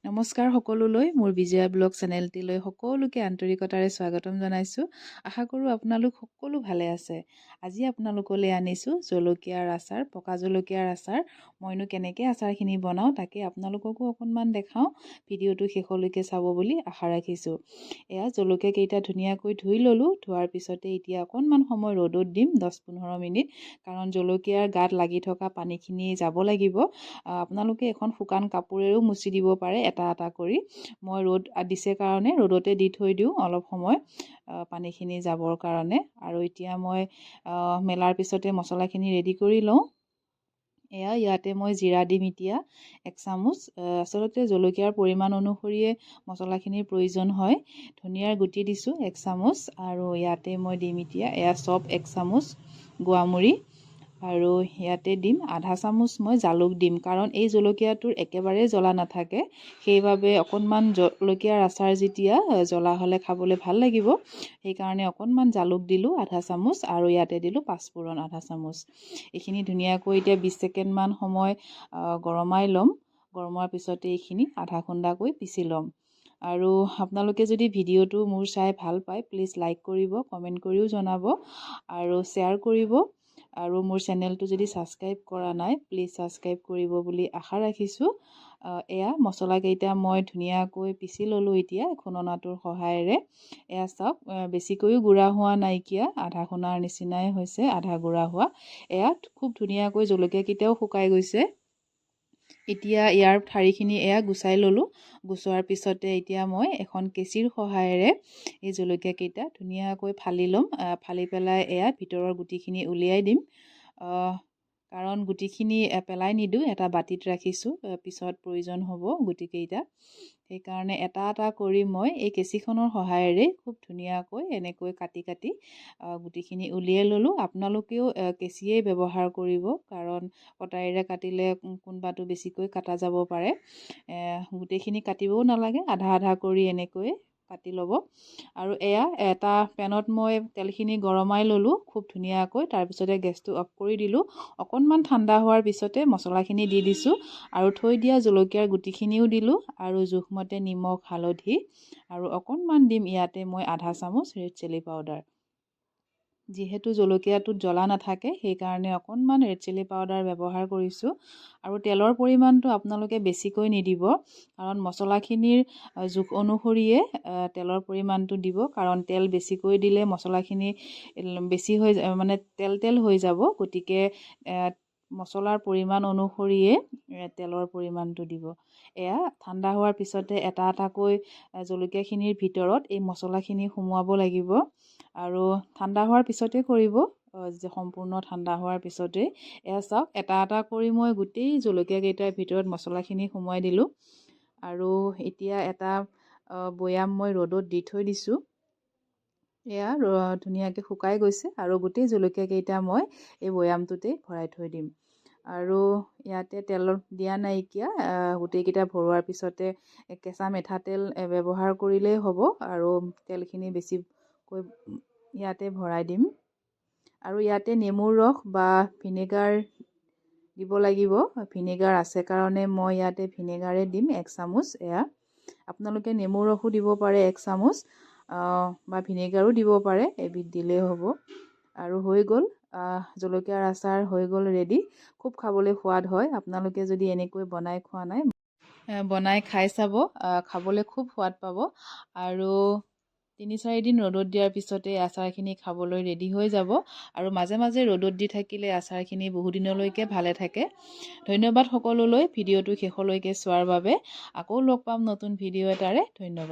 নমস্কাৰ সকলোলৈ মোৰ বিজয়া ব্লগ চেনেলটিলৈ সকলোকে আন্তৰিকতাৰে স্বাগতম জনাইছোঁ। আশা কৰোঁ আপোনালোক সকলো ভালে আছে। আজি আপোনালোকলৈ আনিছোঁ জলকীয়াৰ আচাৰ, পকা জলকীয়াৰ আচাৰ। মইনো কেনেকৈ আচাৰখিনি বনাওঁ তাকে আপোনালোককো অকণমান দেখাওঁ। ভিডিঅ'টো শেষলৈকে চাব বুলি আশা ৰাখিছোঁ। এয়া জলকীয়াকেইটা ধুনীয়াকৈ ধুই ল'লোঁ। ধোৱাৰ পিছতে এতিয়া অকণমান সময় ৰ'দত দিম 10-15 মিনিট, কাৰণ জলকীয়াৰ গাত লাগি থকা পানীখিনি যাব লাগিব। আপোনালোকে এখন শুকান কাপোৰেৰেও মুচি দিব পাৰে এটা এটা কৰি। মই ৰ'দ দিছে কাৰণে ৰ'দতে দি থৈ দিওঁ অলপ সময় পানীখিনি যাবৰ কাৰণে। আৰু এতিয়া মই মেলাৰ পিছতে মছলাখিনি ৰেডি কৰি লওঁ। ইয়াতে মই জিৰা দিম এতিয়া 1 চামুচ। আচলতে জলকীয়াৰ পৰিমাণ অনুসৰিয়ে মছলাখিনিৰ প্ৰয়োজন হয়। ধনিয়াৰ গুটি দিছোঁ 1 চামুচ, আৰু ইয়াতে মই দিম এতিয়া চব 1 চামুচ গোৱামুড়ি, আৰু ইয়াতে দিম আধা চামুচ মই জালুক দিম, কাৰণ এই জলকীয়াটোৰ একেবাৰে জ্বলা নাথাকে। সেইবাবে অকণমান জলকীয়াৰ আচাৰ যেতিয়া জ্বলা হ'লে খাবলৈ ভাল লাগিব, সেইকাৰণে অকণমান জালুক দিলোঁ আধা চামুচ, আৰু ইয়াতে দিলোঁ পাঁচফোৰণ আধা চামুচ। এইখিনি ধুনীয়াকৈ এতিয়া 20 ছেকেণ্ডমান সময় গৰমাই ল'ম। গৰমোৱাৰ পিছতে এইখিনি আধা খুন্দাকৈ পিচি ল'ম। আৰু আপোনালোকে যদি ভিডিঅ'টো মোৰ চাই ভাল পায়, প্লিজ লাইক কৰিব, কমেণ্ট কৰিও জনাব, আৰু শ্বেয়াৰ কৰিব। আৰু মোৰ চেনেলটো যদি ছাবস্ক্ৰাইব কৰা নাই, প্লিজ ছাবস্ক্ৰাইব কৰিব বুলি আশা ৰাখিছোঁ। মছলাকেইটা মই ধুনীয়াকৈ পিচি ল'লোঁ এতিয়া খুননাটোৰ সহায়েৰে। চাওক, বেছিকৈও গুড়া হোৱা নাইকিয়া, আধা খুনাৰ নিচিনাই হৈছে, আধা গুড়া হোৱা। খুব ধুনীয়াকৈ জলকীয়াকেইটাও শুকাই গৈছে। এতিয়া ইয়াৰ ঠাৰিখিনি গুচাই ল'লোঁ। গুচোৱাৰ পিছতে এতিয়া মই এখন কেঁচিৰ সহায়েৰে এই জলকীয়াকেইটা ধুনীয়াকৈ ফালি ল'ম। ফালি পেলাই ভিতৰৰ গুটিখিনি উলিয়াই দিম, কাৰণ গুটিখিনি পেলাই নিদিওঁ, এটা বাতিত ৰাখিছোঁ, পিছত প্ৰয়োজন হ'ব গুটিকেইটা। সেইকাৰণে এটা এটা কৰি মই এই কেঁচিখনৰ সহায়েৰে খুব ধুনীয়াকৈ এনেকৈ কাটি কাটি গুটিখিনি উলিয়াই ল'লোঁ। আপোনালোকেও কেঁচিয়েই ব্যৱহাৰ কৰিব, কাৰণ কটাৰীৰে কাটিলে কোনোবাটো বেছিকৈ কাটা যাব পাৰে। গোটেইখিনি কাটিবও নালাগে, আধা আধা কৰি এনেকৈ কাটি ল'ব। আৰু এটা পেনত মই তেলখিনি গৰমাই ল'লোঁ খুব ধুনীয়াকৈ। তাৰপিছতে গেছটো অফ কৰি দিলোঁ। অকণমান ঠাণ্ডা হোৱাৰ পিছতে মছলাখিনি দি দিছোঁ, আৰু থৈ দিয়া জলকীয়াৰ গুটিখিনিও দিলোঁ, আৰু জোখমতে নিমখ, হালধি, আৰু অকণমান দিম ইয়াতে মই আধা চামুচ ৰেড চিলি পাউডাৰ। যিহেতু জলকীয়াটোত জ্বলা নাথাকে, সেইকাৰণে অকণমান ৰেড চিলি পাউডাৰ ব্যৱহাৰ কৰিছোঁ। আৰু তেলৰ পৰিমাণটো আপোনালোকে বেছিকৈ নিদিব, কাৰণ মছলাখিনিৰ জোখ অনুসৰিয়ে তেলৰ পৰিমাণটো দিব, কাৰণ তেল বেছিকৈ দিলে মছলাখিনি বেছি হৈ মানে তেল হৈ যাব। গতিকে মছলাৰ পৰিমাণ অনুসৰিয়ে তেলৰ পৰিমাণটো দিব। ঠাণ্ডা হোৱাৰ পিছতে এটা এটাকৈ জলকীয়াখিনিৰ ভিতৰত এই মছলাখিনি সুমুৱাব লাগিব, আৰু ঠাণ্ডা হোৱাৰ পিছতে কৰিব, সম্পূৰ্ণ ঠাণ্ডা হোৱাৰ পিছতে। চাওক, এটা এটা কৰি মই গোটেই জলকীয়াকেইটাৰ ভিতৰত মছলাখিনি সুমুৱাই দিলোঁ। আৰু এতিয়া এটা বৈয়াম মই ৰ'দত দি থৈ দিছোঁ। ধুনীয়াকৈ শুকাই গৈছে, আৰু গোটেই জলকীয়াকেইটা মই এই বৈয়ামটোতে ভৰাই থৈ দিম। আৰু ইয়াতে তেল দিয়া নাইকিয়া, গোটেইকেইটা ভৰোৱাৰ পিছতে কেঁচা মিঠাতেল ব্যৱহাৰ কৰিলেই হ'ব, আৰু তেলখিনি বেছিকৈ ইয়াতে ভৰাই দিম। আৰু ইয়াতে নেমুৰ ৰস বা ভিনেগাৰ দিব লাগিব। ভিনেগাৰ আছে কাৰণে মই ইয়াতে ভিনেগাৰে দিম 1 চামুচ। আপোনালোকে নেমুৰ ৰসো দিব পাৰে 1 চামুচ, বা ভিনেগাৰো দিব পাৰে, এবিধ দিলেই হ'ব। আৰু হৈ গ'ল, জলকীয়াৰ আচাৰ হৈ গ'ল ৰেডি। খুব খাবলৈ সোৱাদ হয়। আপোনালোকে যদি এনেকৈ বনাই খোৱা নাই, বনাই খাই চাব, খাবলৈ খুব সোৱাদ পাব। আৰু 3-4 দিন ৰ'দত দিয়াৰ পিছতে আচাৰখিনি খাবলৈ ৰেডি হৈ যাব। আৰু মাজে মাজে ৰ'দত দি থাকিলে আচাৰখিনি বহুদিনলৈকে ভালে থাকে। ধন্যবাদ সকলোলৈ ভিডিঅ'টো শেষলৈকে চোৱাৰ বাবে। আকৌ লগ পাম নতুন ভিডিঅ' এটাৰে। ধন্যবাদ।